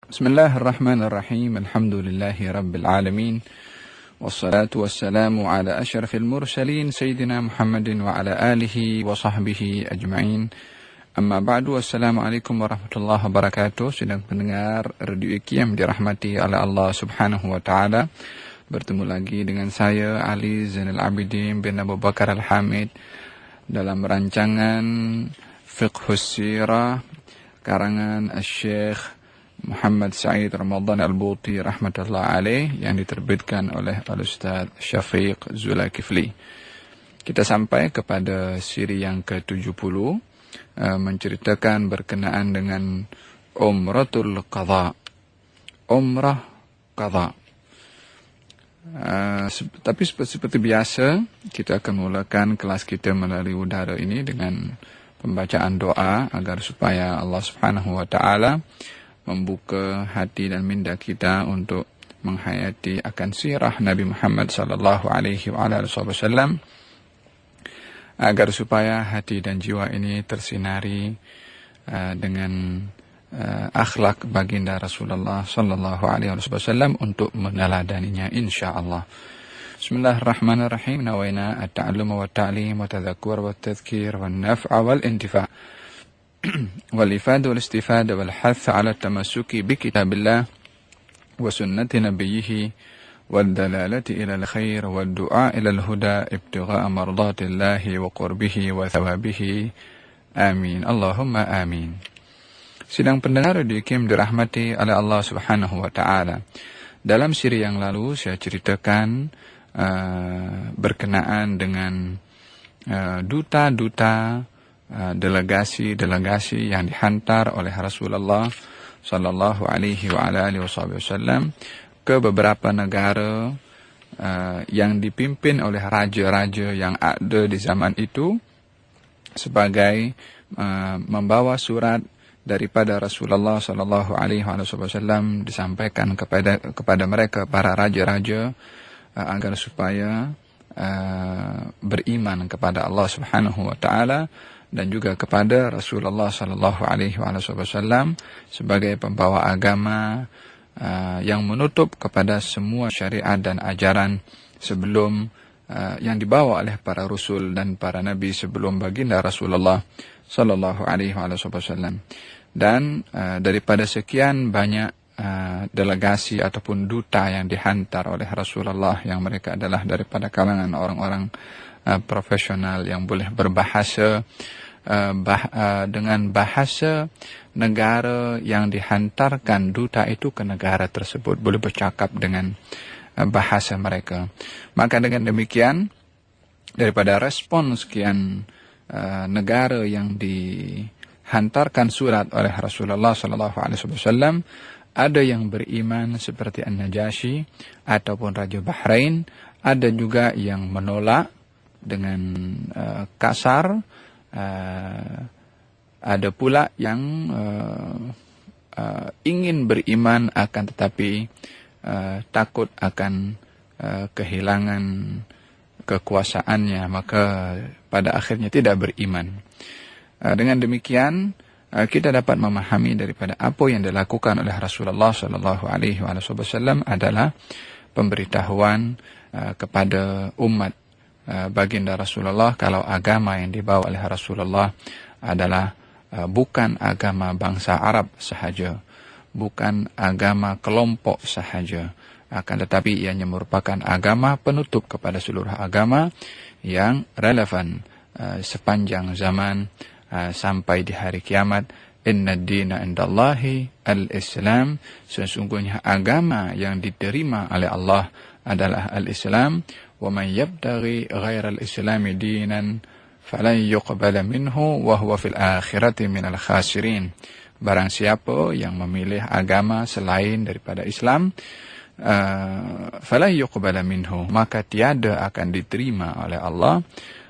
Bismillahirrahmanirrahim. Alhamdulillahi rabbil alamin. Wassalatu wassalamu ala asyrafil mursalin Sayyidina Muhammadin wa ala alihi wa sahbihi ajma'in. Amma ba'du. Wassalamualaikum warahmatullahi wabarakatuh. Sedang pendengar Radio IQ yang dirahmati oleh Allah subhanahu wa ta'ala. Bertemu lagi dengan saya Ali Zainal Abidin bin Abu Bakar Al-Hamid dalam rancangan Fiqhus Sirah karangan Syekh Muhammad Said Ramadan Al-Buti rahmatullah alaih yang diterbitkan oleh Al-Ustaz Syafiq Zulkifli. Kita sampai kepada siri yang ke-70 menceritakan berkenaan dengan Umratul Qadha. Umrah Qadha. Tapi seperti biasa kita akan mulakan kelas kita melalui udara ini dengan pembacaan doa agar supaya Allah Subhanahu wa taala membuka hati dan minda kita untuk menghayati akan sirah Nabi Muhammad sallallahu alaihi wasallam agar supaya hati dan jiwa ini tersinari dengan akhlak baginda Rasulullah sallallahu alaihi wasallam untuk meneladaninya insyaallah. Bismillahirrahmanirrahim. Nawaina at-ta'alluma wa ta'lim wa tadhakkur wa tadhkir wa naf'a wal intifa' والإفادة والاستفادة والحث على التمسك بكتاب الله وسنة نبيه والدلالة إلى الخير والدعاء إلى الهدى ابتغاء مرضات الله وقربه وثوابه آمين اللهم آمين. Sidang pendengar Radio IQ dirahmati oleh Allah Subhanahu wa taala. Dalam siri yang lalu saya ceritakan berkenaan dengan duta-duta delegasi yang dihantar oleh Rasulullah sallallahu alaihi wasallam ke beberapa negara yang dipimpin oleh raja-raja yang ada di zaman itu sebagai membawa surat daripada Rasulullah sallallahu alaihi wasallam disampaikan kepada mereka para raja-raja agar supaya beriman kepada Allah Subhanahu wa taala dan juga kepada Rasulullah sallallahu alaihi wasallam sebagai pembawa agama yang menutup kepada semua syariat dan ajaran sebelum yang dibawa oleh para rasul dan para nabi sebelum baginda Rasulullah sallallahu alaihi wasallam. Dan daripada sekian banyak delegasi ataupun duta yang dihantar oleh Rasulullah yang mereka adalah daripada kalangan orang-orang profesional yang boleh berbahasa dengan bahasa negara yang dihantarkan duta itu ke negara tersebut, boleh bercakap dengan bahasa mereka. Maka dengan demikian daripada respon sekian negara yang dihantarkan surat oleh Rasulullah sallallahu alaihi wasallam, ada yang beriman seperti An-Najasyi ataupun Raja Bahrain, ada juga yang menolak dengan kasar, ada pula yang ingin beriman akan tetapi takut akan kehilangan kekuasaannya, maka pada akhirnya tidak beriman. Dengan demikian kita dapat memahami daripada apa yang dilakukan oleh Rasulullah sallallahu alaihi wasallam adalah pemberitahuan kepada umat baginda Rasulullah kalau agama yang dibawa oleh Rasulullah adalah bukan agama bangsa Arab sahaja, bukan agama kelompok sahaja, akan tetapi ianya merupakan agama penutup kepada seluruh agama yang relevan sepanjang zaman sampai di hari kiamat. Inna ad-dina indallahi al-Islam, sesungguhnya agama yang diterima oleh Allah adalah al-Islam. Wa man yabtaghi ghairal islami dinan falan yuqbala minhu wa huwa fil akhirati minal khasirin. Barang siapa yang memilih agama selain daripada Islam, falan yuqbala minhu, maka tiada akan diterima oleh Allah,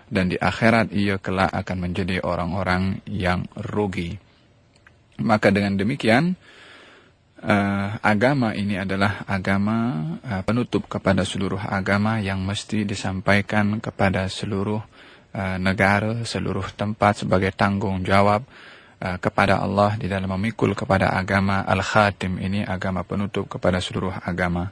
dan di akhirat ia kelak akan menjadi orang-orang yang rugi. Maka dengan demikian agama ini adalah agama penutup kepada seluruh agama yang mesti disampaikan kepada seluruh negara, seluruh tempat sebagai tanggung jawab kepada Allah di dalam memikul kepada agama Al-Khatim ini, agama penutup kepada seluruh agama.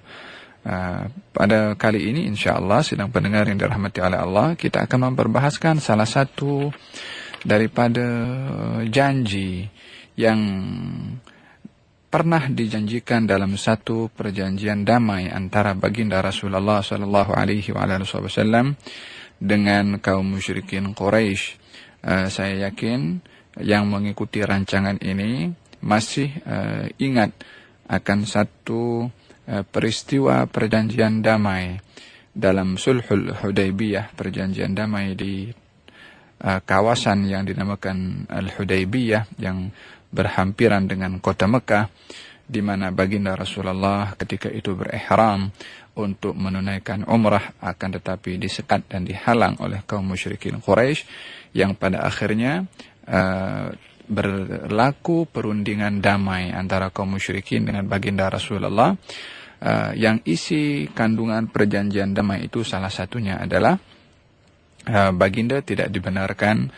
Pada kali ini insyaAllah sidang pendengar yang dirahmati oleh Allah, kita akan memperbahaskan salah satu daripada janji yang pernah dijanjikan dalam satu perjanjian damai antara baginda Rasulullah sallallahu alaihi wasallam dengan kaum musyrikin Quraisy. Saya yakin yang mengikuti rancangan ini masih ingat akan satu peristiwa perjanjian damai dalam Sulhul Hudaybiyah, perjanjian damai di kawasan yang dinamakan Al-Hudaybiyah yang berhampiran dengan kota Mekah, di mana baginda Rasulullah ketika itu berihram untuk menunaikan umrah, akan tetapi disekat dan dihalang oleh kaum musyrikin Quraisy, yang pada akhirnya berlaku perundingan damai antara kaum musyrikin dengan baginda Rasulullah, yang isi kandungan perjanjian damai itu salah satunya adalah baginda tidak dibenarkan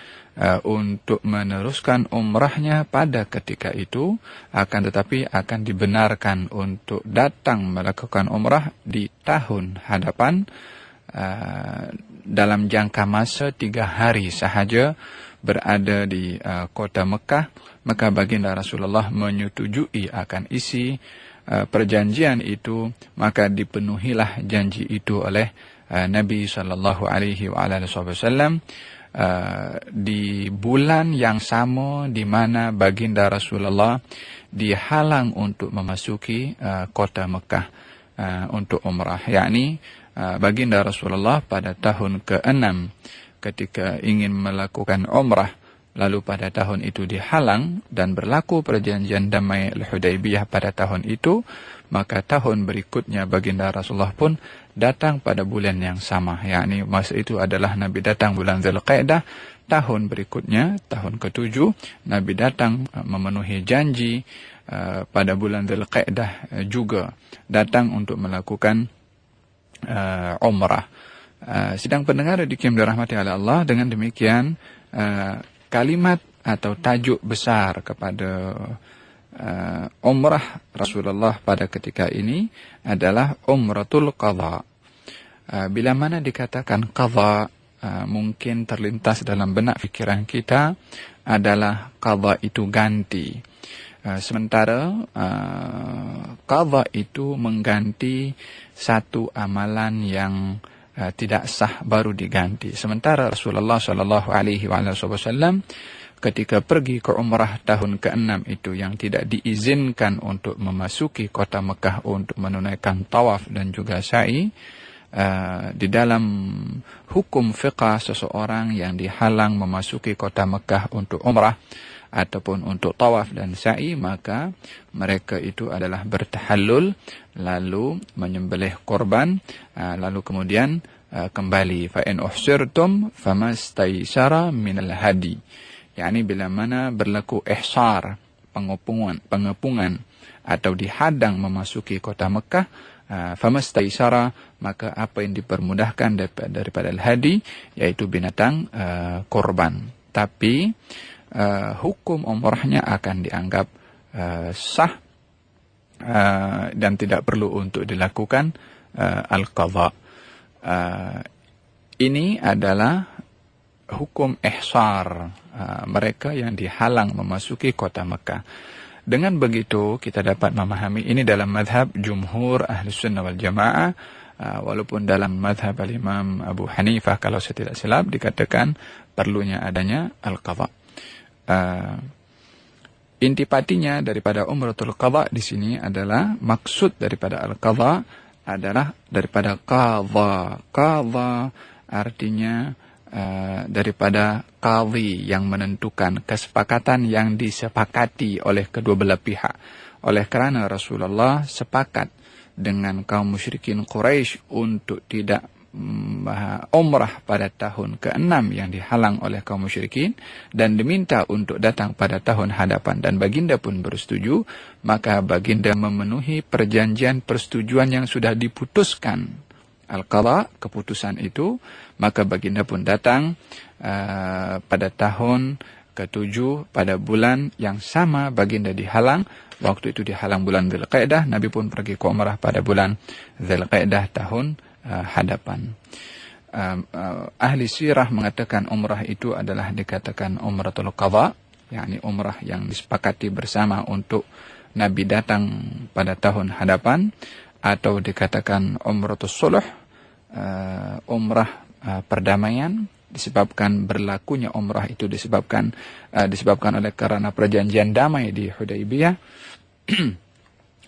untuk meneruskan umrahnya pada ketika itu, akan tetapi akan dibenarkan untuk datang melakukan umrah di tahun hadapan dalam jangka masa 3 hari sahaja berada di kota Mekah. Maka baginda Rasulullah menyetujui akan isi perjanjian itu, maka dipenuhilah janji itu oleh Nabi sallallahu alaihi wasallam di bulan yang sama di mana baginda Rasulullah dihalang untuk memasuki kota Mekah untuk umrah, yakni baginda Rasulullah pada tahun ke-6 ketika ingin melakukan umrah, lalu pada tahun itu dihalang dan berlaku perjanjian damai Al-Hudaybiyah pada tahun itu, maka tahun berikutnya baginda Rasulullah pun datang pada bulan yang sama, yakni masa itu adalah Nabi datang bulan Zulqa'dah. Tahun berikutnya, tahun ke-7, Nabi datang memenuhi janji pada bulan Zulqa'dah juga datang untuk melakukan umrah. Sidang pendengar yang dirahmati oleh Allah, dengan demikian kalimat atau tajuk besar kepada umrah Rasulullah pada ketika ini adalah Umratul Qadha. Bila mana dikatakan qadha, mungkin terlintas dalam benak fikiran kita adalah qadha itu ganti. Sementara qadha itu mengganti satu amalan yang tidak sah baru diganti. Sementara Rasulullah sallallahu alaihi wasallam ketika pergi ke umrah tahun ke-6 itu, yang tidak diizinkan untuk memasuki kota Mekah untuk menunaikan tawaf dan juga sa'i, di dalam hukum fiqah seseorang yang dihalang memasuki kota Mekah untuk umrah ataupun untuk tawaf dan sa'i, maka mereka itu adalah bertahallul, lalu menyembelih korban, lalu kemudian kembali. Fa in uhsirtum famastaysara minal hadi, yakni bila mana berlaku ihsar, pengepungan atau dihadang memasuki kota Mekah, famastaysara, maka apa yang dipermudahkan daripada al-hadi, yaitu binatang korban. Tapi hukum umrahnya akan dianggap sah dan tidak perlu untuk dilakukan al-qadha. Ini adalah hukum ihsar mereka yang dihalang memasuki kota Mekah. Dengan begitu kita dapat memahami ini dalam madhab jumhur ahli sunnah wal jamaah, walaupun dalam madhab al-imam Abu Hanifah kalau saya tidak silap dikatakan perlunya adanya al-qadha. Intipatinya daripada umratul qadha di sini adalah, maksud daripada al-qadha adalah daripada qadha. Qadha artinya daripada qadhi, yang menentukan kesepakatan yang disepakati oleh kedua belah pihak. Oleh kerana Rasulullah sepakat dengan kaum musyrikin Quraisy untuk tidak umrah pada tahun ke-6 yang dihalang oleh kaum musyrikin dan diminta untuk datang pada tahun hadapan, dan baginda pun bersetuju, maka baginda memenuhi perjanjian persetujuan yang sudah diputuskan, al-qadha, keputusan itu, maka baginda pun datang pada tahun ke-7 pada bulan yang sama baginda dihalang. Waktu itu dihalang bulan Dzulqa'dah, Nabi pun pergi ke umrah pada bulan Dzulqa'dah tahun hadapan. Ahli sirah mengatakan umrah itu adalah dikatakan umratul qadha, yakni umrah yang disepakati bersama untuk Nabi datang pada tahun hadapan, atau dikatakan umratus sulh, umrah perdamaian, disebabkan berlakunya umrah itu disebabkan oleh karena perjanjian damai di Hudaybiyah.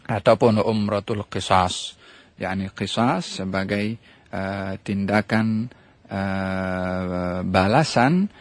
Ataupun umratul qisas, yakni qisas sebagai tindakan balasan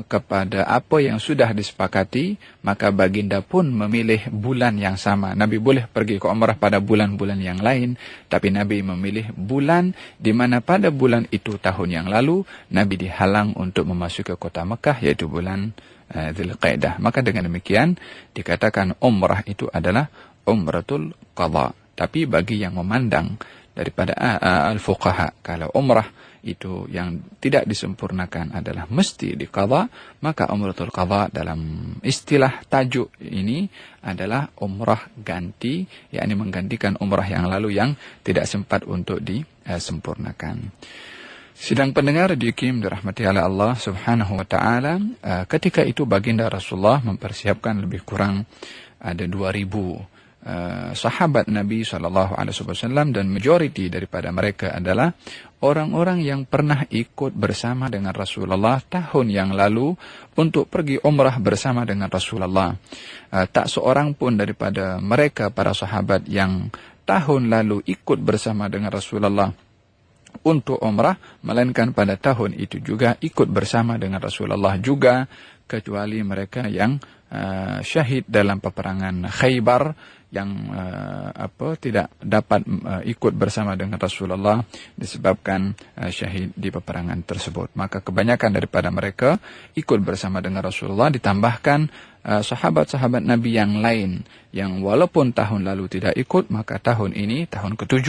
kepada apa yang sudah disepakati, maka baginda pun memilih bulan yang sama. Nabi boleh pergi ke umrah pada bulan-bulan yang lain, tapi Nabi memilih bulan di mana pada bulan itu tahun yang lalu Nabi dihalang untuk memasuki kota Mekah, yaitu bulan Dzulqa'dah. Maka dengan demikian dikatakan umrah itu adalah umratul qadha. Tapi bagi yang memandang daripada al-fuqaha, kalau umrah itu yang tidak disempurnakan adalah mesti diqadha, maka umratul qadha dalam istilah tajuk ini adalah umrah ganti, yakni menggantikan umrah yang lalu yang tidak sempat untuk disempurnakan. Sidang pendengar dikim dirahmati oleh Allah Subhanahu wa taala, ketika itu baginda Rasulullah mempersiapkan lebih kurang ada 2000 sahabat Nabi SAW, dan majoriti daripada mereka adalah orang-orang yang pernah ikut bersama dengan Rasulullah tahun yang lalu untuk pergi umrah bersama dengan Rasulullah. Tak seorang pun daripada mereka para sahabat yang tahun lalu ikut bersama dengan Rasulullah untuk umrah, melainkan pada tahun itu juga ikut bersama dengan Rasulullah juga, kecuali mereka yang syahid dalam peperangan Khaybar, yang tidak dapat ikut bersama dengan Rasulullah disebabkan syahid di peperangan tersebut. Maka kebanyakan daripada mereka ikut bersama dengan Rasulullah, ditambahkan sahabat-sahabat Nabi yang lain yang walaupun tahun lalu tidak ikut, maka tahun ini, tahun ke-7,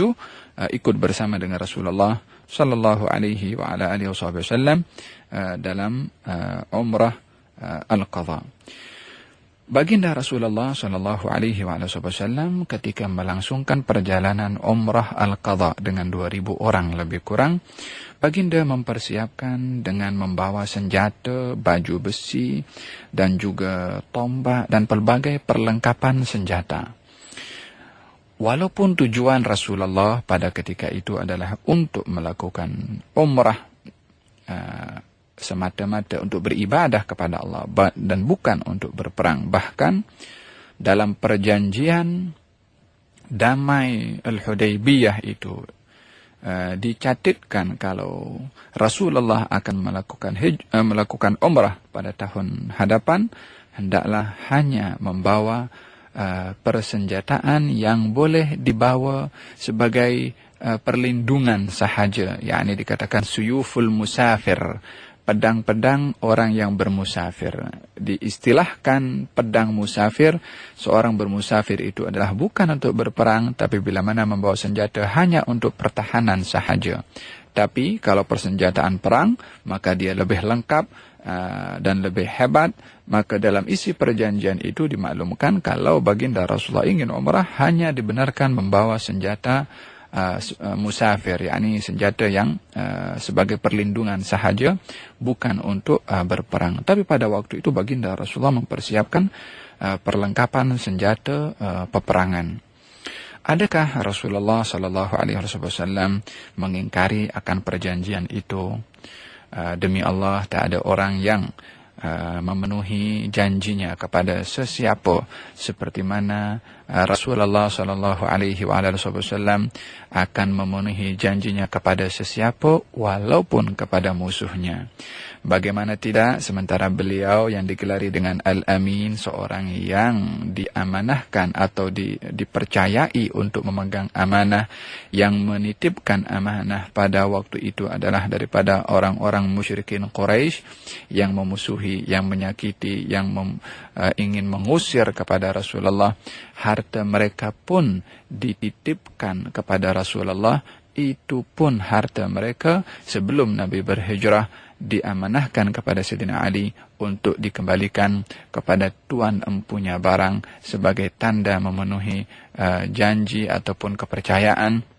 ikut bersama dengan Rasulullah sallallahu alaihi wa ala alihi wasallam dalam umrah al-qadha. Baginda Rasulullah sallallahu alaihi wasallam ketika melangsungkan perjalanan umrah al-qadha dengan 2000 orang lebih kurang, baginda mempersiapkan dengan membawa senjata, baju besi, dan juga tombak dan pelbagai perlengkapan senjata. Walaupun tujuan Rasulullah pada ketika itu adalah untuk melakukan umrah semata-mata untuk beribadah kepada Allah dan bukan untuk berperang. Bahkan dalam perjanjian damai Al-Hudaybiyah itu dicatatkan kalau Rasulullah akan melakukan umrah pada tahun hadapan, hendaklah hanya membawa persenjataan yang boleh dibawa sebagai perlindungan sahaja, yakni dikatakan suyuful musafir, pedang-pedang orang yang bermusafir. Diistilahkan pedang musafir, seorang bermusafir itu adalah bukan untuk berperang, tapi bila mana membawa senjata hanya untuk pertahanan sahaja. Tapi kalau persenjataan perang, maka dia lebih lengkap dan lebih hebat. Maka dalam isi perjanjian itu dimaklumkan kalau baginda Rasulullah ingin umrah hanya dibenarkan membawa senjata musafir, yakni senjata yang sebagai perlindungan sahaja, bukan untuk berperang. Tapi pada waktu itu baginda Rasulullah mempersiapkan perlengkapan senjata peperangan. Adakah Rasulullah sallallahu alaihi wasallam mengingkari akan perjanjian itu? Demi Allah, tak ada orang yang memenuhi janjinya kepada sesiapa seperti mana Rasulullah sallallahu alaihi wasallam akan memenuhi janjinya kepada sesiapa walaupun kepada musuhnya. Bagaimana tidak, sementara beliau yang digelari dengan Al-Amin, seorang yang diamanahkan atau dipercayai untuk memegang amanah, yang menitipkan amanah pada waktu itu adalah daripada orang-orang musyrikin Quraisy yang memusuhi, yang menyakiti, yang ingin mengusir kepada Rasulullah. Harta mereka pun dititipkan kepada Rasulullah. Itu pun harta mereka sebelum Nabi berhijrah diamanahkan kepada Sayyidina Ali untuk dikembalikan kepada tuan empunya barang sebagai tanda memenuhi janji ataupun kepercayaan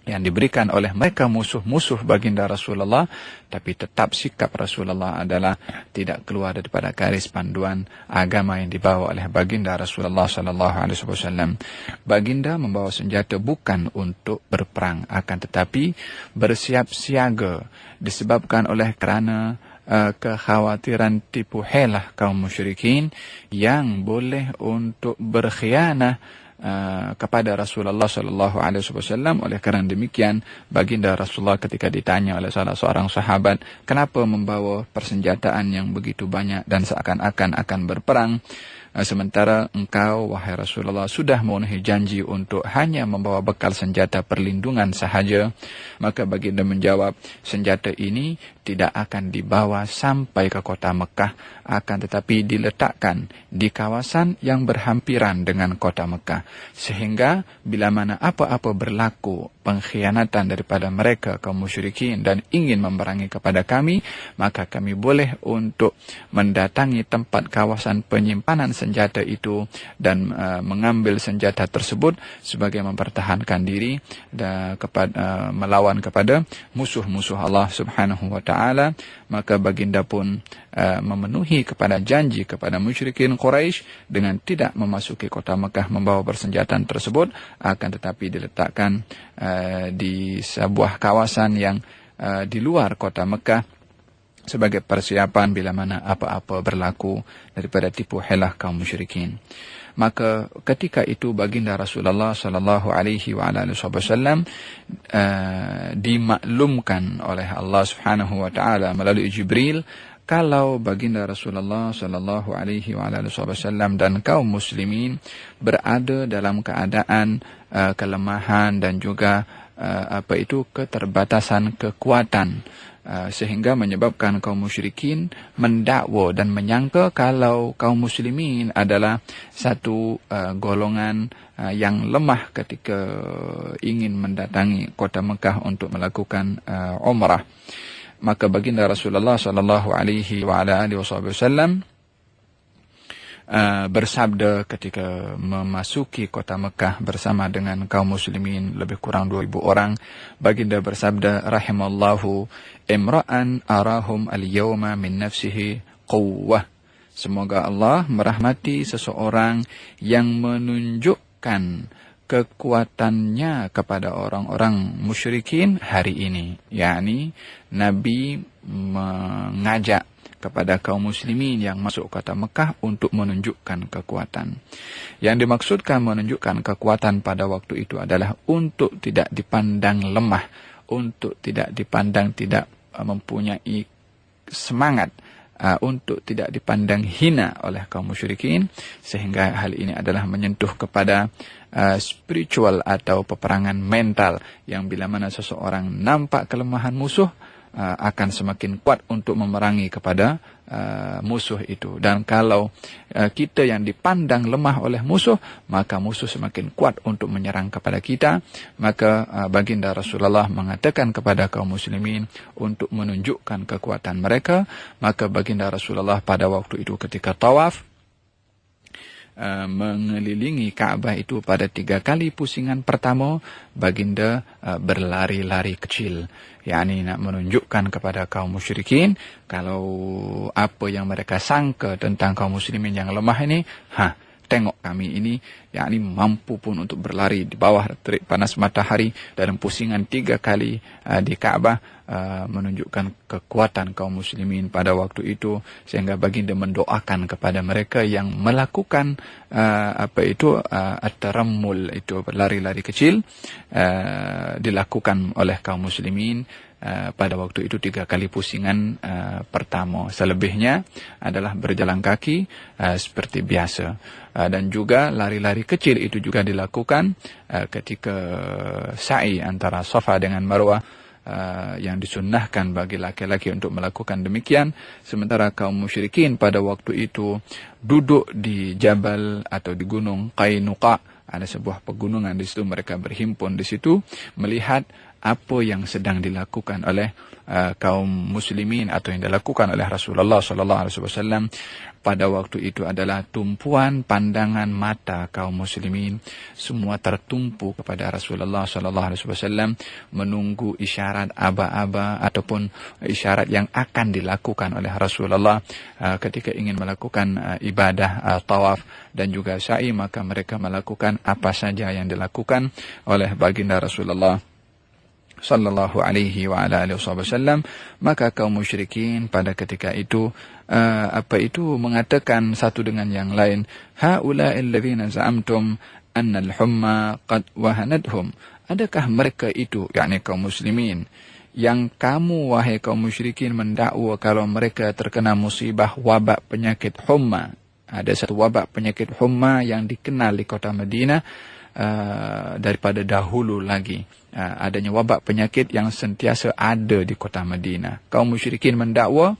yang diberikan oleh mereka musuh-musuh baginda Rasulullah, tapi tetap sikap Rasulullah adalah tidak keluar daripada garis panduan agama yang dibawa oleh baginda Rasulullah sallallahu alaihi wasallam. Baginda membawa senjata bukan untuk berperang, akan tetapi bersiap siaga disebabkan oleh kerana kekhawatiran tipu helah kaum musyrikin yang boleh untuk berkhianah kepada Rasulullah sallallahu alaihi wasallam. Oleh kerana demikian, baginda Rasulullah ketika ditanya oleh salah seorang sahabat, kenapa membawa persenjataan yang begitu banyak dan seakan-akan akan berperang, sementara engkau wahai Rasulullah sudah memenuhi janji untuk hanya membawa bekal senjata perlindungan sahaja? Maka baginda menjawab, senjata ini tidak akan dibawa sampai ke kota Mekah, akan tetapi diletakkan di kawasan yang berhampiran dengan kota Mekah, sehingga bila mana apa-apa berlaku pengkhianatan daripada mereka kaum musyrikin dan ingin memerangi kepada kami, maka kami boleh untuk mendatangi tempat kawasan penyimpanan senjata itu dan mengambil senjata tersebut sebagai mempertahankan diri melawan kepada musuh-musuh Allah Subhanahu wa taala. Maka baginda pun memenuhi kepada janji kepada musyrikin Quraisy dengan tidak memasuki kota Mekah membawa persenjataan tersebut, akan tetapi diletakkan di sebuah kawasan yang di luar kota Mekah sebagai persiapan bila mana apa-apa berlaku daripada tipu helah kaum musyrikin. Maka ketika itu baginda Rasulullah sallallahu alaihi wasallam dimaklumkan oleh Allah Subhanahu wa taala melalui Jibril kalau baginda Rasulullah sallallahu alaihi wasallam dan kaum muslimin berada dalam keadaan kelemahan dan juga keterbatasan kekuatan, sehingga menyebabkan kaum musyrikin mendakwa dan menyangka kalau kaum muslimin adalah satu golongan yang lemah ketika ingin mendatangi kota Mekah untuk melakukan umrah. Maka baginda Rasulullah sallallahu alaihi wasallam bersabda ketika memasuki kota Mekah bersama dengan kaum muslimin lebih kurang 2,000 orang. Baginda bersabda, rahimallahu imra'an arahum al-yawma min nafsihi quwwah. Semoga Allah merahmati seseorang yang menunjukkan kekuatannya kepada orang-orang musyrikin hari ini. yakni Nabi mengajak kepada kaum muslimin yang masuk kota Mekah untuk menunjukkan kekuatan. Yang dimaksudkan menunjukkan kekuatan pada waktu itu adalah untuk tidak dipandang lemah, untuk tidak dipandang tidak mempunyai semangat, untuk tidak dipandang hina oleh kaum musyrikin, sehingga hal ini adalah menyentuh kepada spiritual atau peperangan mental, yang bila mana seseorang nampak kelemahan musuh akan semakin kuat untuk memerangi kepada musuh itu. Dan kalau kita yang dipandang lemah oleh musuh, maka musuh semakin kuat untuk menyerang kepada kita. Maka baginda Rasulullah mengatakan kepada kaum muslimin untuk menunjukkan kekuatan mereka. Maka baginda Rasulullah pada waktu itu ketika tawaf mengelilingi Ka'bah itu pada 3 kali pusingan pertama, baginda berlari-lari kecil, yakni nak menunjukkan kepada kaum musyrikin kalau apa yang mereka sangka tentang kaum muslimin yang lemah ini, tengok kami ini, yakni mampu pun untuk berlari di bawah terik panas matahari dalam pusingan 3 kali di Ka'bah, menunjukkan kekuatan kaum muslimin pada waktu itu, sehingga baginda mendoakan kepada mereka yang melakukan at-tarammul, itu berlari-lari kecil, dilakukan oleh kaum muslimin pada waktu itu 3 kali pusingan pertama. Selebihnya adalah berjalan kaki seperti biasa. Dan juga lari-lari kecil itu juga dilakukan ketika sa'i antara Safa dengan Marwah, yang disunnahkan bagi laki-laki untuk melakukan demikian. Sementara kaum musyrikin pada waktu itu duduk di jabal atau di gunung Qainuqa, ada sebuah pegunungan di situ, mereka berhimpun di situ melihat apa yang sedang dilakukan oleh kaum muslimin atau yang dilakukan oleh Rasulullah sallallahu alaihi wasallam pada waktu itu adalah tumpuan pandangan mata kaum muslimin semua tertumpu kepada Rasulullah sallallahu alaihi wasallam menunggu isyarat aba-aba ataupun isyarat yang akan dilakukan oleh Rasulullah ketika ingin melakukan ibadah tawaf dan juga sa'i, maka mereka melakukan apa saja yang dilakukan oleh baginda Rasulullah sallallahu alaihi wa ala alihi wasallam. Maka kaum musyrikin pada ketika itu mengatakan satu dengan yang lain, haula'il ladzina za'amtum anna al-humma qad wahanadhum. Adakah mereka itu, yakni kaum muslimin, yang kamu wahai kaum musyrikin mendakwa kalau mereka terkena musibah wabak penyakit humma? Ada satu wabak penyakit humma yang dikenal di kota Madinah daripada dahulu lagi. Adanya wabak penyakit yang sentiasa ada di kota Madinah. Kaum musyrikin mendakwa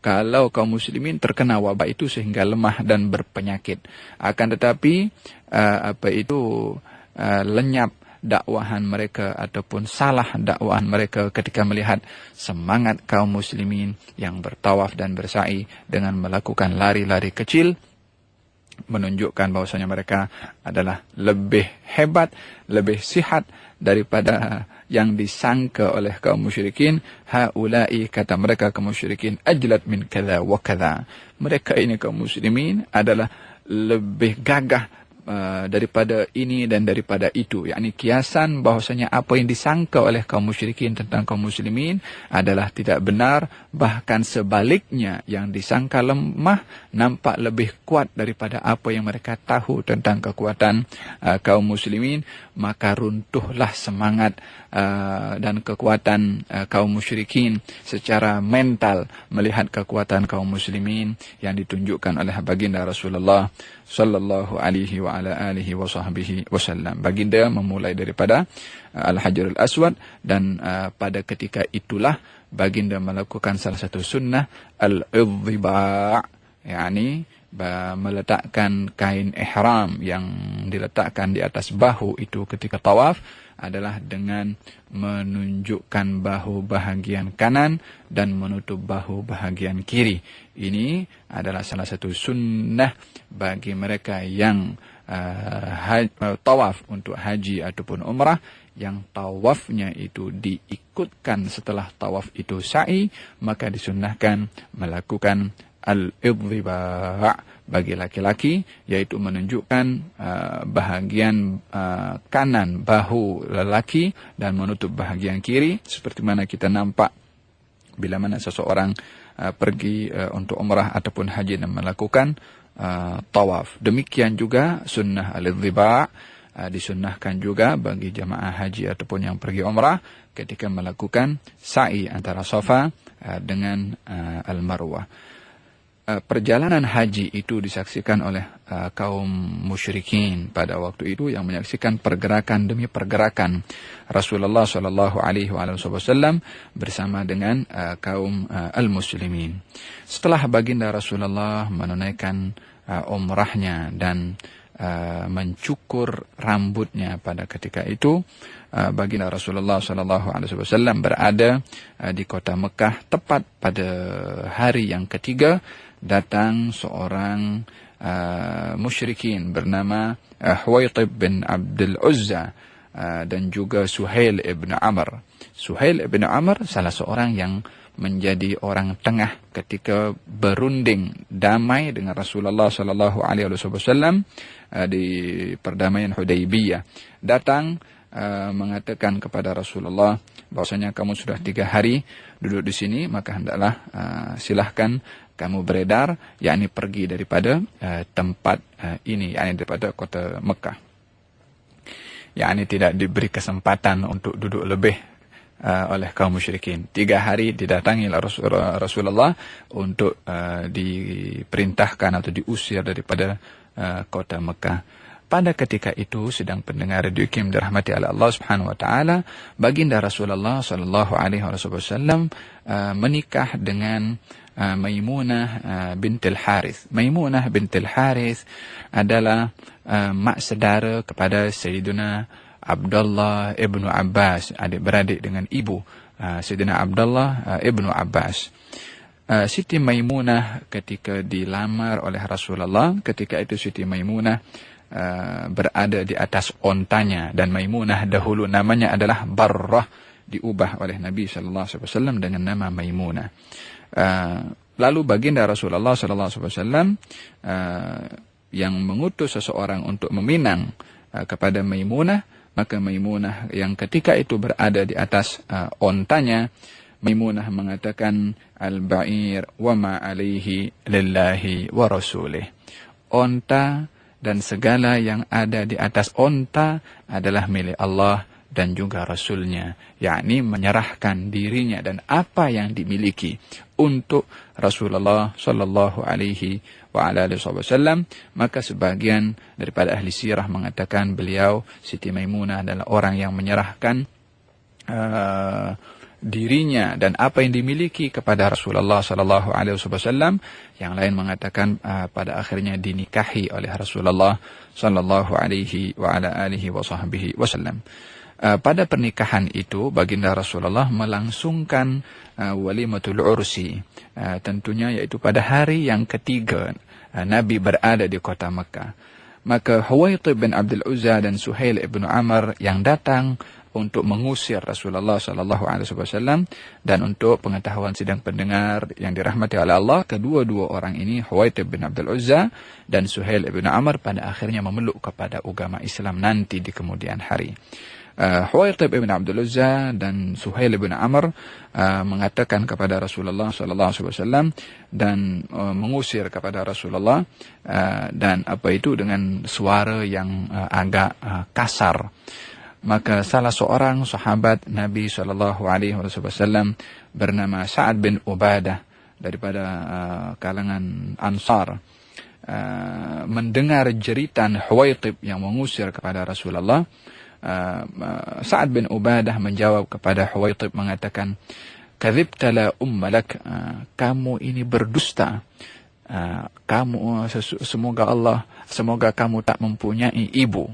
kalau kaum muslimin terkena wabak itu sehingga lemah dan berpenyakit. Akan tetapi lenyap dakwahan mereka ataupun salah dakwahan mereka ketika melihat semangat kaum muslimin yang bertawaf dan bersa'i dengan melakukan lari-lari kecil, menunjukkan bahwasanya mereka adalah lebih hebat, lebih sihat daripada yang disangka oleh kaum musyrikin. Haula'i, kata mereka kaum musyrikin, ajlat min kadza wa kadza. Mereka ini kaum muslimin adalah lebih gagah daripada ini dan daripada itu, yakni kiasan bahwasanya apa yang disangka oleh kaum musyrikin tentang kaum muslimin adalah tidak benar, bahkan sebaliknya yang disangka lemah nampak lebih kuat daripada apa yang mereka tahu tentang kekuatan kaum muslimin. Maka runtuhlah semangat dan kekuatan kaum musyrikin secara mental melihat kekuatan kaum muslimin yang ditunjukkan oleh baginda Rasulullah sallallahu alaihi wa ala alihi wa sahbihi wasallam. Baginda memulai daripada Al-Hajarul Aswad dan pada ketika itulah baginda melakukan salah satu sunnah al-idhiba', yakni meletakkan kain ihram yang diletakkan di atas bahu itu ketika tawaf adalah dengan menunjukkan bahu bahagian kanan dan menutup bahu bahagian kiri. Ini adalah salah satu sunnah bagi mereka yang tawaf untuk haji ataupun umrah, yang tawafnya itu diikutkan setelah tawaf itu sa'i, maka disunnahkan melakukan al-idhiba' bagi laki-laki, yaitu menunjukkan bahagian kanan bahu lelaki dan menutup bahagian kiri, seperti mana kita nampak bila mana seseorang pergi untuk umrah ataupun haji dan melakukan tawaf. Demikian juga sunnah al-idhiba' disunnahkan juga bagi jamaah haji ataupun yang pergi umrah ketika melakukan sa'i antara Safa dengan Al-Marwah. Perjalanan haji itu disaksikan oleh kaum musyrikin pada waktu itu, yang menyaksikan pergerakan demi pergerakan Rasulullah sallallahu alaihi wasallam bersama dengan kaum al-muslimin. Setelah baginda Rasulullah menunaikan umrahnya dan mencukur rambutnya pada ketika itu, baginda Rasulullah sallallahu alaihi wasallam berada di kota Mekah. Tepat pada hari yang ketiga datang seorang musyrikin bernama Huwaitib bin Abdul Uzza dan juga Suhail ibn Amr. Suhail ibn Amr salah seorang yang menjadi orang tengah ketika berunding damai dengan Rasulullah sallallahu alaihi wasallam di perdamaian Hudaybiyah. Datang mengatakan kepada Rasulullah bahwasanya kamu sudah 3 hari duduk di sini, maka hendaklah silahkan kamu beredar, yakni pergi daripada tempat ini, yakni daripada kota Mekah. Yakni tidak diberi kesempatan untuk duduk lebih oleh kaum musyrikin. 3 hari didatangi Rasulullah untuk diperintahkan atau diusir daripada kota Mekah. Pada ketika itu sedang pendengar Radio Kim dirahmati oleh Allah Subhanahu wa taala, baginda Rasulullah sallallahu alaihi wasallam menikah dengan Maimunah bintil Harith. Maimunah bintil Harith adalah mak saudara kepada Sayyidina Abdullah ibnu Abbas, adik-beradik dengan ibu Sayyidina Abdullah ibnu Abbas. Siti Maimunah ketika dilamar oleh Rasulullah, ketika itu Siti Maimunah berada di atas ontanya, dan Maimunah dahulu namanya adalah Barrah, diubah oleh Nabi sallallahu alaihi wasallam dengan nama Maimunah. Lalu baginda Rasulullah sallallahu alaihi wasallam yang mengutus seseorang untuk meminang kepada Maimunah, maka Maimunah yang ketika itu berada di atas ontanya, Maimunah mengatakan, al-ba'ir wa ma alaihi lillahi wa rasulih. Onta dan segala yang ada di atas onta adalah milik Allah dan juga Rasulnya, yakni menyerahkan dirinya dan apa yang dimiliki untuk Rasulullah sallallahu alaihi wa ala alihi wasallam. Maka sebagian daripada ahli sirah mengatakan beliau, Siti Maimunah, adalah orang yang menyerahkan dirinya dan apa yang dimiliki kepada Rasulullah sallallahu alaihi wasallam. Yang lain mengatakan pada akhirnya dinikahi oleh Rasulullah sallallahu alaihi wa ala alihi wasallam. Pada pernikahan itu baginda Rasulullah melangsungkan walimatul ursi, tentunya yaitu pada hari yang ketiga Nabi berada di kota Mekah. Maka Huwaitib bin Abdul Uzza dan Suhail ibn Amr yang datang untuk mengusir Rasulullah sallallahu alaihi wasallam. Dan untuk pengetahuan sidang pendengar yang dirahmati oleh Allah, kedua-dua orang ini, Huwaitib bin Abdul Uzza dan Suhail ibn Amr, pada akhirnya memeluk kepada agama Islam nanti di kemudian hari. Huwaitib ibn Abdul Uzza dan Suhail ibn Amr mengatakan kepada Rasulullah sallallahu alaihi wasallam dan mengusir kepada Rasulullah, dan apa itu dengan suara yang agak kasar. Maka salah seorang sahabat Nabi sallallahu alaihi wasallam bernama Sa'ad bin Ubadah daripada kalangan Ansar mendengar jeritan Huwaitib yang mengusir kepada Rasulullah. Sa'ad bin Ubadah menjawab kepada Huwaitib mengatakan, "Kadzibta la ummalak," kamu ini berdusta. Kamu semoga kamu tak mempunyai ibu.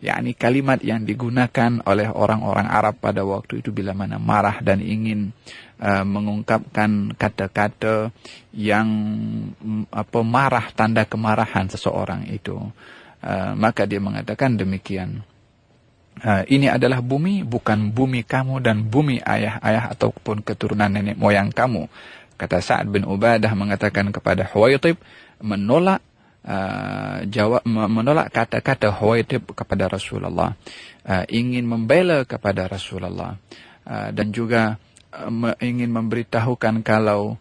yakni kalimat yang digunakan oleh orang-orang Arab pada waktu itu bila mana marah dan ingin mengungkapkan kata-kata yang marah, tanda kemarahan seseorang itu. Maka dia mengatakan demikian. Ini adalah bumi, bukan bumi kamu dan bumi ayah-ayah ataupun keturunan nenek moyang kamu. Kata Sa'ad bin Ubadah mengatakan kepada Huwaitib, menolak kata-kata Huwaitib kepada Rasulullah, ingin membela kepada Rasulullah, dan juga ingin memberitahukan kalau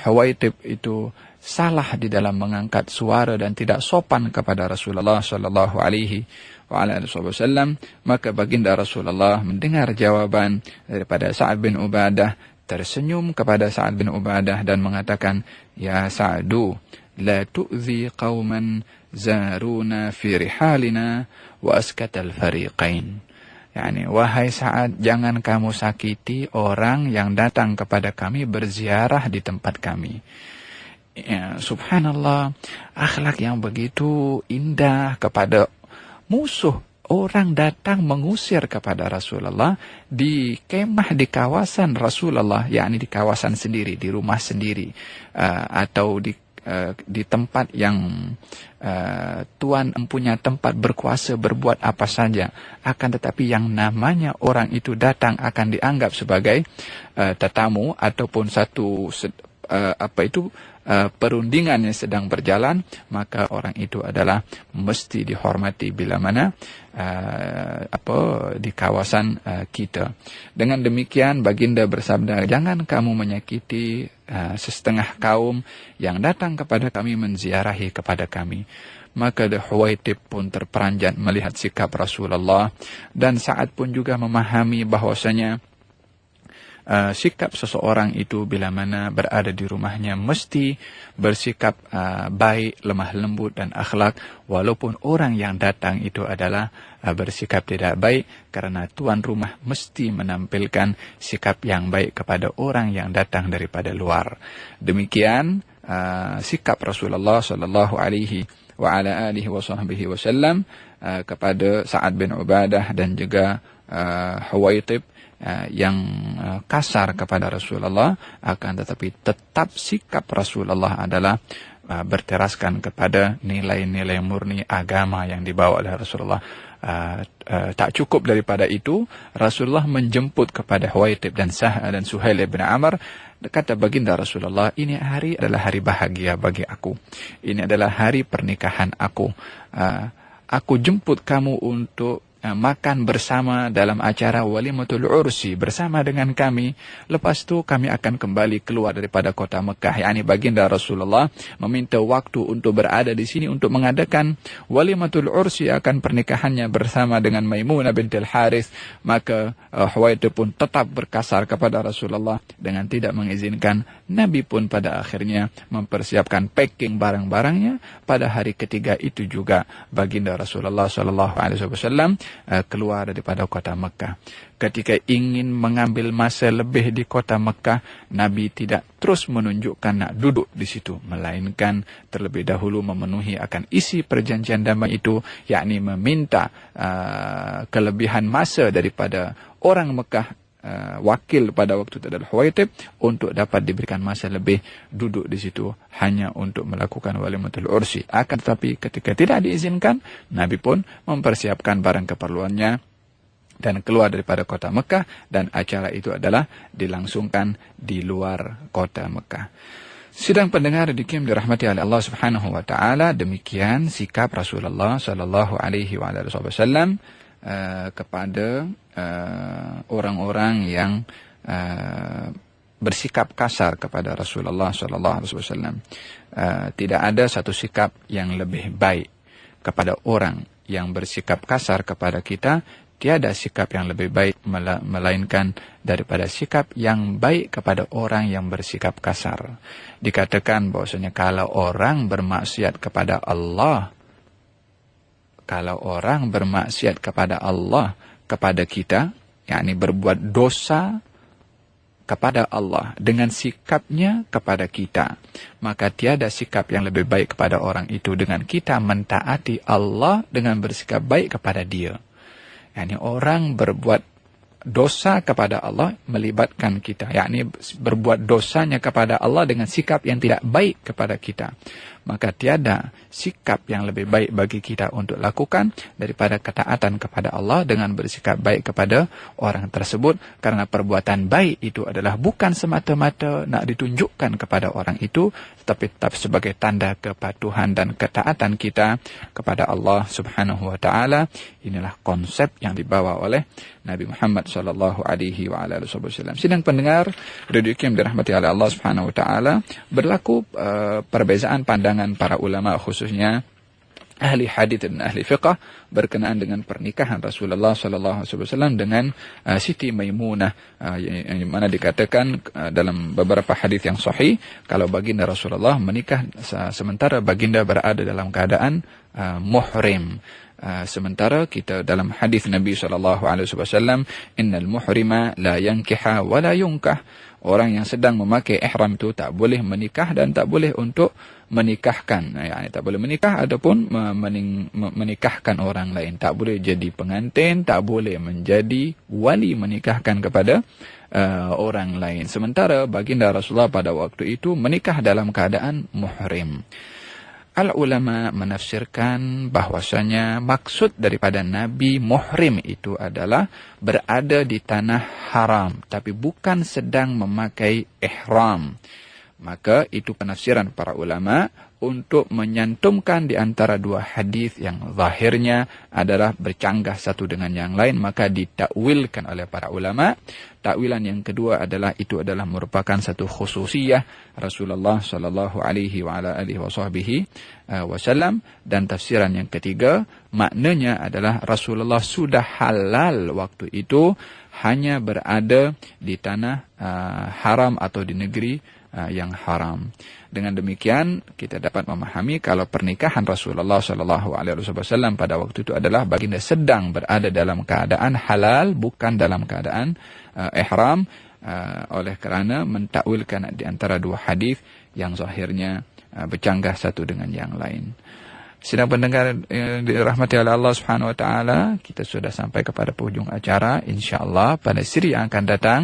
Huwaitib itu salah di dalam mengangkat suara dan tidak sopan kepada Rasulullah sallallahu alaihi wasallam. Maka baginda Rasulullah mendengar jawaban daripada Sa'ad bin Ubadah, tersenyum kepada Sa'ad bin Ubadah dan mengatakan, "Ya Sa'du, la tu'zi qauman zaruna fi rihalina wa askatal fariqain." Yani, wahai Sa'ad, jangan kamu sakiti orang yang datang kepada kami berziarah di tempat kami. Ya, subhanallah, akhlak yang begitu indah kepada musuh. Orang datang mengusir kepada Rasulullah di kemah di kawasan Rasulullah, yakni di kawasan sendiri, di rumah sendiri, atau di tempat yang Tuan empunya tempat berkuasa berbuat apa saja. Akan tetapi yang namanya orang itu datang akan dianggap sebagai tetamu ataupun satu perundingan yang sedang berjalan, maka orang itu adalah mesti dihormati bila mana di kawasan kita. Dengan demikian baginda bersabda, jangan kamu menyakiti sesetengah kaum yang datang kepada kami menziarahi kepada kami. Maka Huwaitib pun terperanjat melihat sikap Rasulullah, dan Sa'ad pun juga memahami bahwasanya sikap seseorang itu bila mana berada di rumahnya mesti bersikap baik, lemah lembut dan akhlak, walaupun orang yang datang itu adalah bersikap tidak baik, karena tuan rumah mesti menampilkan sikap yang baik kepada orang yang datang daripada luar. Demikian sikap Rasulullah sallallahu alaihi wa ala alihi wa sahbihi wasallam kepada Sa'ad bin Ubadah dan juga Huwaitib yang kasar kepada Rasulullah, akan tetapi tetap sikap Rasulullah adalah berteraskan kepada nilai-nilai murni agama yang dibawa oleh Rasulullah. Tak cukup daripada itu, Rasulullah menjemput kepada Huwaitib dan Suhail bin Amr. Kata baginda Rasulullah, ini hari adalah hari bahagia bagi aku. Ini adalah hari pernikahan aku. Aku jemput kamu untuk makan bersama dalam acara walimatul ursi bersama dengan kami. Lepas tu kami akan kembali keluar daripada kota Mekah. Yani baginda Rasulullah meminta waktu untuk berada di sini untuk mengadakan walimatul ursi, akan pernikahannya bersama dengan Maimunah bintil Harith. Maka Huwaitib pun tetap berkasar kepada Rasulullah dengan tidak mengizinkan. Nabi pun pada akhirnya mempersiapkan packing barang-barangnya. Pada hari ketiga itu juga baginda Rasulullah SAW keluar daripada kota Mekah. Ketika ingin mengambil masa lebih di kota Mekah, Nabi tidak terus menunjukkan nak duduk di situ, melainkan terlebih dahulu memenuhi akan isi perjanjian damai itu, yakni meminta kelebihan masa daripada orang Mekah, wakil pada waktu itu adalah Huwaitib, untuk dapat diberikan masa lebih duduk di situ hanya untuk melakukan walimatul ursi. Akan tetapi ketika tidak diizinkan, Nabi pun mempersiapkan barang keperluannya dan keluar daripada kota Mekah, dan acara itu adalah dilangsungkan di luar kota Mekah. Sidang pendengar dikim dirahmati oleh Allah Subhanahu wa taala, demikian sikap Rasulullah sallallahu alaihi wasallam kepada orang-orang yang bersikap kasar kepada Rasulullah sallallahu alaihi wasallam. Tidak ada satu sikap yang lebih baik kepada orang yang bersikap kasar kepada kita. Tiada sikap yang lebih baik melainkan daripada sikap yang baik kepada orang yang bersikap kasar. Dikatakan bahwasanya kalau orang bermaksiat kepada Allah, kepada kita, yakni berbuat dosa kepada Allah dengan sikapnya kepada kita, maka tiada sikap yang lebih baik kepada orang itu dengan kita mentaati Allah dengan bersikap baik kepada dia. yakni orang berbuat dosa kepada Allah melibatkan kita, yakni berbuat dosanya kepada Allah dengan sikap yang tidak baik kepada kita, maka tiada sikap yang lebih baik bagi kita untuk lakukan daripada ketaatan kepada Allah dengan bersikap baik kepada orang tersebut, karena perbuatan baik itu adalah bukan semata-mata nak ditunjukkan kepada orang itu, tetapi tetap sebagai tanda kepatuhan dan ketaatan kita kepada Allah Subhanahu wa taala. Inilah konsep yang dibawa oleh Nabi Muhammad sallallahu alaihi wasallam. Sidang pendengar radio yang dirahmati oleh Allah Subhanahu wa taala, berlaku perbezaan pandangan para ulama, khususnya ahli hadits dan ahli fiqh, berkenaan dengan pernikahan Rasulullah sallallahu alaihi wasallam dengan Siti Maimunah, yang mana dikatakan dalam beberapa hadis yang sahih kalau baginda Rasulullah menikah sementara baginda berada dalam keadaan muhrim. Sementara kita dalam hadis Nabi sallallahu alaihi wasallam, innal muhrima la yankiha wa la yunkah. Orang yang sedang memakai ihram itu tak boleh menikah dan tak boleh untuk menikahkan. Yani tak boleh menikah ataupun menikahkan orang lain. Tak boleh jadi pengantin, tak boleh menjadi wali menikahkan kepada orang lain. Sementara baginda Rasulullah pada waktu itu menikah dalam keadaan muhrim. Al-ulama menafsirkan bahwasanya maksud daripada Nabi muhrim itu adalah berada di tanah haram, tapi bukan sedang memakai ihram. Maka itu penafsiran para ulama untuk menyantumkan di antara dua hadis yang zahirnya adalah bercanggah satu dengan yang lain, maka ditakwilkan oleh para ulama. Takwilan yang kedua adalah itu adalah merupakan satu khususiyah Rasulullah sallallahu alaihi wasallam, dan tafsiran yang ketiga maknanya adalah Rasulullah sudah halal waktu itu, hanya berada di tanah haram atau di negeri yang haram. Dengan demikian kita dapat memahami kalau pernikahan Rasulullah sallallahu alaihi wasallam pada waktu itu adalah baginda sedang berada dalam keadaan halal, bukan dalam keadaan ihram, oleh kerana mentakwilkan di antara dua hadis yang zahirnya bercanggah satu dengan yang lain. Sidang pendengar dirahmati oleh Allah Subhanahu wa taala, kita sudah sampai kepada penghujung acara. Insyaallah pada siri yang akan datang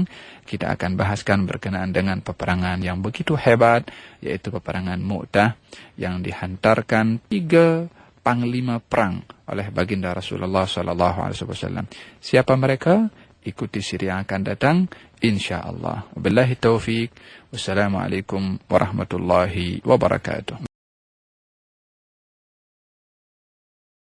kita akan bahaskan berkenaan dengan peperangan yang begitu hebat, yaitu peperangan Mu'tah yang dihantarkan 3 panglima perang oleh baginda Rasulullah sallallahu alaihi wasallam. Siapa mereka? Ikuti siri yang akan datang insyaallah. Wabillahi taufik. Wassalamualaikum warahmatullahi wabarakatuh.